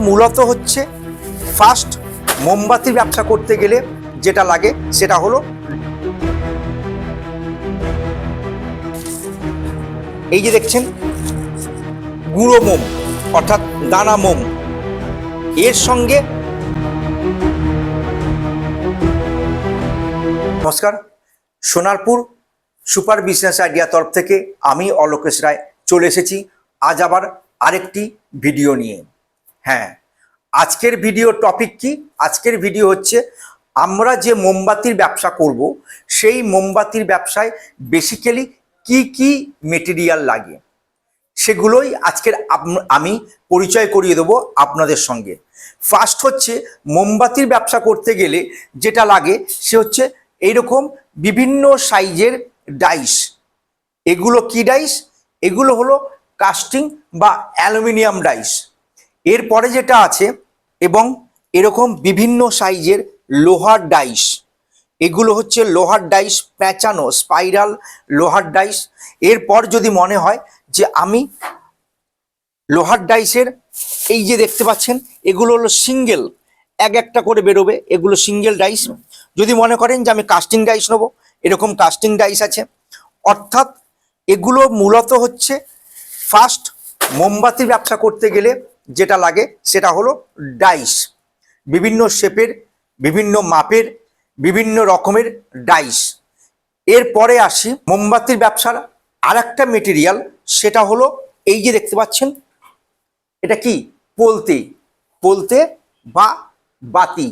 মূলত হচ্ছে ফার্স্ট মোমবাতির ব্যবসা করতে গেলে যেটা লাগে সেটা হলো এই যে দেখছেন গুঁড়ো মোম অর্থাৎ দানা মোম। এর সঙ্গে নমস্কার, সোনারপুর সুপার বিজনেস আইডিয়া তরফ থেকে আমি অলোকেশ রায় চলে এসেছি আজ আবার আরেকটি ভিডিও নিয়ে। হ্যাঁ, আজকের ভিডিও টপিক কি? আজকের ভিডিও হচ্ছে আমরা যে মোমবাতির ব্যবসা করব সেই মোমবাতির ব্যবসায় বেসিক্যালি কি কি মেটেরিয়াল লাগে সেগুলোই আজকের আমি পরিচয় করিয়ে দেবো আপনাদের সঙ্গে। ফার্স্ট হচ্ছে মোমবাতির ব্যবসা করতে গেলে যেটা লাগে সে হচ্ছে এইরকম বিভিন্ন সাইজের ডাইস। এগুলো কি ডাইস? এগুলো হলো কাস্টিং বা অ্যালুমিনিয়াম ডাইস। এরপরে যেটা আছে এবং এরকম বিভিন্ন সাইজের লোহার ডাইস। এগুলো হচ্ছে লোহার ডাইস, প্যাঁচানো স্পাইরাল লোহার ডাইস। এরপর যদি মনে হয় যে আমি লোহার ডাইসের এই যে দেখতে পাচ্ছেন এগুলো হলো সিঙ্গেল, একটা করে বেরোবে, এগুলো সিঙ্গেল ডাইস। যদি মনে করেন যে আমি কাস্টিং ডাইস নেবো, এরকম কাস্টিং ডাইস আছে। অর্থাৎ এগুলো মূলত হচ্ছে ফার্স্ট মোমবাতির ব্যবসা করতে গেলে যেটা লাগে সেটা হলো ডাইস। বিভিন্ন শেপের, বিভিন্ন মাপের, বিভিন্ন রকমের ডাইস। এরপরে আসি মোমবাতির ব্যবসার আর একটা মেটেরিয়াল, সেটা হলো এই যে দেখতে পাচ্ছেন এটা কি? পলতে, পলতে বা বাতি।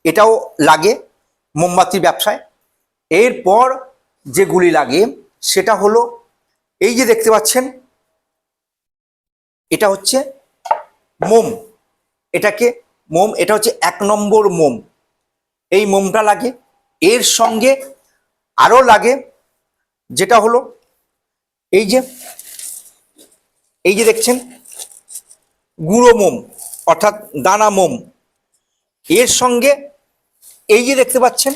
এটাও লাগে মোমবাতির ব্যবসায়। এরপর যেগুলি লাগে সেটা হলো এই যে দেখতে পাচ্ছেন এটা হচ্ছে মোম। এটাকে মোম, এটা হচ্ছে 1 নম্বর মোম। এই মোমটা লাগে। এর সঙ্গে আরও লাগে যেটা হলো এই যে দেখছেন গুঁড়ো মোম অর্থাৎ দানা মোম। এর সঙ্গে এই যে দেখতে পাচ্ছেন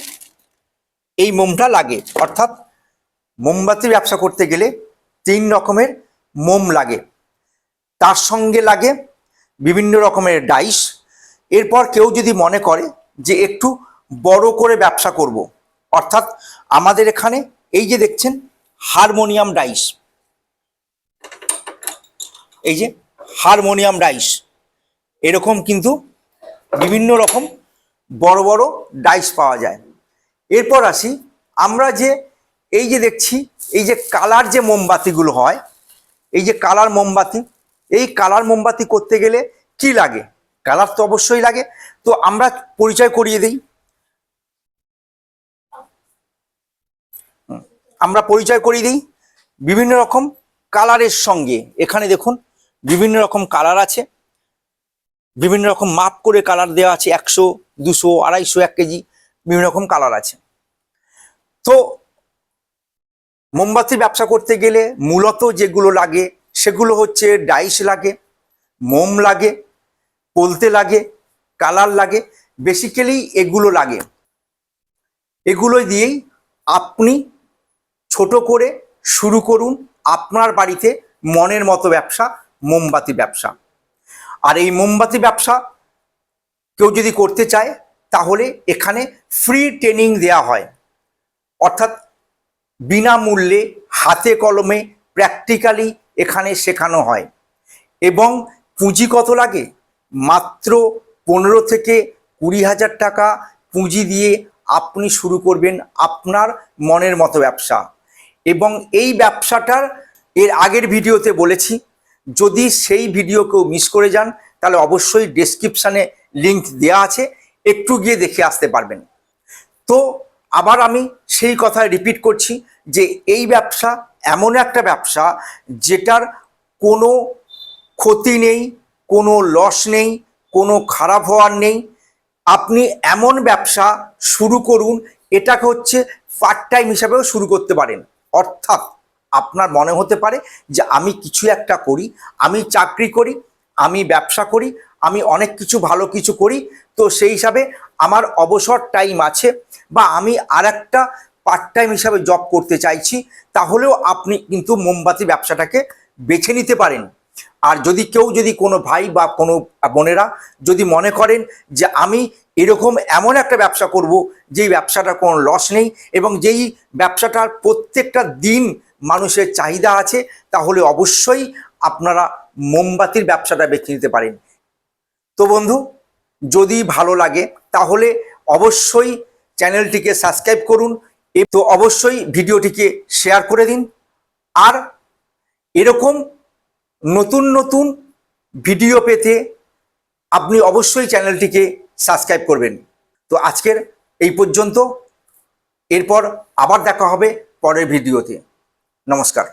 এই মোমটা লাগে। অর্থাৎ মোমবাতির ব্যবসা করতে গেলে 3 রকমের মোম লাগে। তার সঙ্গে লাগে বিভিন্ন রকমের ডাইস। এরপর কেউ যদি মনে করে যে একটু বড় করে ব্যবসা করব, অর্থাৎ আমাদের এখানে এই যে দেখছেন হারমোনিয়াম ডাইস, এই যে হারমোনিয়াম ডাইস, এরকম কিন্তু বিভিন্ন রকম বড় বড় ডাইস পাওয়া যায়। এরপর আসি আমরা যে এই যে দেখছি এই যে কালার যে মোমবাতিগুলো হয়, এই যে কালার মোমবাতি, এই কালার মোমবাতি করতে গেলে কি লাগে? কালার তো অবশ্যই লাগে। তো আমরা পরিচয় করিয়ে দিই। বিভিন্ন রকম কালারের সঙ্গে। এখানে দেখুন বিভিন্ন রকম কালার আছে, বিভিন্ন রকম মাপ করে কালার দেওয়া আছে, 100, 200, 250, 1 কেজি, বিভিন্ন রকম কালার আছে। তো মোমবাতির ব্যবসা করতে গেলে মূলত যেগুলো লাগে সেগুলো হচ্ছে ডাইস লাগে, মোম লাগে, পলতে লাগে, কালার লাগে। বেসিক্যালি এগুলো লাগে। এগুলো দিয়েই আপনি ছোট করে শুরু করুন আপনার বাড়িতে মনের মতো ব্যবসা, মোমবাতি ব্যবসা। আর এই মোমবাতি ব্যবসা কেউ যদি করতে চায় তাহলে এখানে ফ্রি ট্রেনিং দেওয়া হয়। অর্থাৎ বিনামূল্যে হাতে কলমে প্র্যাকটিক্যালি এখানে শেখানো হয়। এবং পুঁজি কত লাগে? মাত্র 15 থেকে 20,000 টাকা পুঁজি দিয়ে আপনি শুরু করবেন আপনার মনের মতো ব্যবসা। এবং এই ব্যবসাটার এর আগের ভিডিওতে বলেছি, যদি সেই ভিডিও কেউ মিস করে যান তাহলে অবশ্যই ডেসক্রিপশানে লিঙ্ক দেওয়া আছে, একটু গিয়ে দেখে আসতে পারবেন। তো আবার আমি সেই কথা রিপিট করছি যে এই ব্যবসা এমন একটা ব্যবসা যেটার কোনো ক্ষতি নেই, কোনো লস নেই, কোনো খারাপ হওয়ার নেই। আপনি এমন ব্যবসা শুরু করুন, এটাকে হচ্ছে পার্ট টাইম হিসাবেও শুরু করতে পারেন। অর্থাৎ আপনার মনে হতে পারে যে আমি কিছু একটা করি, আমি চাকরি করি, আমি ব্যবসা করি, আমি অনেক কিছু ভালো কিছু করি, তো সেই হিসাবে আমার অবসর টাইম আছে বা আমি আর একটা পার্ট টাইম হিসাবে জব করতে চাইছি, তাহলেও আপনি কিন্তু মোমবাতি ব্যবসাটাকে বেছে নিতে পারেন। আর যদি কোনো ভাই বা কোনো বোনেরা যদি মনে করেন যে আমি এরকম এমন একটা ব্যবসা করব যেই ব্যবসাটার কোনো লস নেই এবং যেই ব্যবসাটার প্রত্যেকটা দিন মানুষের চাহিদা আছে, তাহলে অবশ্যই আপনারা মোমবাতির ব্যবসাটা বেছে নিতে পারেন। তো বন্ধু, যদি ভালো লাগে তাহলে অবশ্যই চ্যানেলটিকে সাবস্ক্রাইব করুন, তো অবশ্যই ভিডিওটিকে শেয়ার করে দিন। আর এরকম নতুন নতুন ভিডিও পেতে আপনি অবশ্যই চ্যানেলটিকে সাবস্ক্রাইব করবেন। তো আজকের এই পর্যন্ত, এরপর আবার দেখা হবে পরের ভিডিওতে। নমস্কার।